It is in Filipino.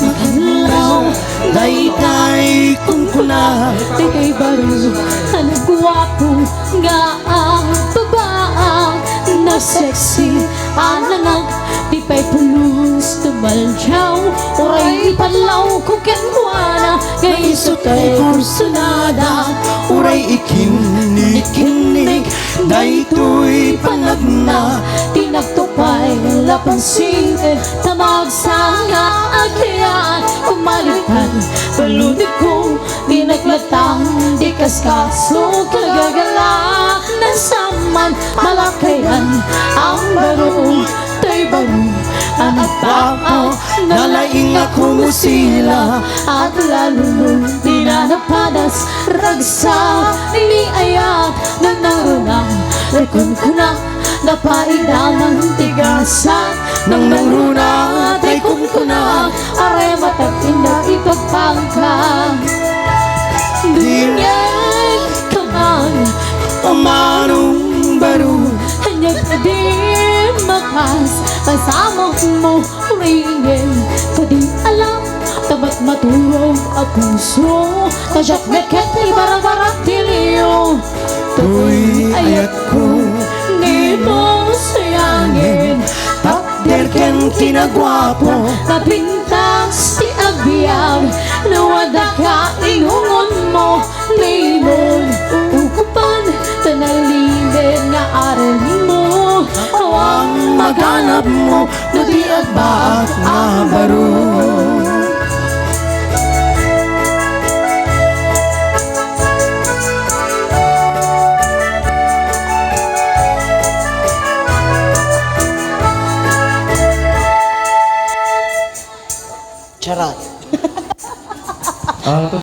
makanlaw dayday kung kuna Dayday baro ang gwapo nga ang babaang na sexy anangag di pa'y pulos tumaljaw uray palaw kung kenwana ngay isutay kursunada uray ikinig daytoy panagna tinagtupay lapansin tamag sa nga agyan kumalitan palunig kong dinaglatang di kaskaso kagagalak na saman malakayan ang baro tay baro ang Papo nalaing ako musila at lalo di na napadas ragsa ni ayat ng narunang rekon ko na napaida ng tigasan nang nangruna tay kung kuna are matagtinda ipagpangka di nga'y kamang pamanong baro hanyag na di makas pasama mo ringin kadi alam tabat matulog ang puso tajak meket ibarang-barang tiliyo tuy ayat ko di mo sayangin takder ken kinagwapo napintas ti agbiag nawada ka inungon mo limon ukupan tanalinin nga aral mo ang maghanap mo no di agbaat nga baro Charat.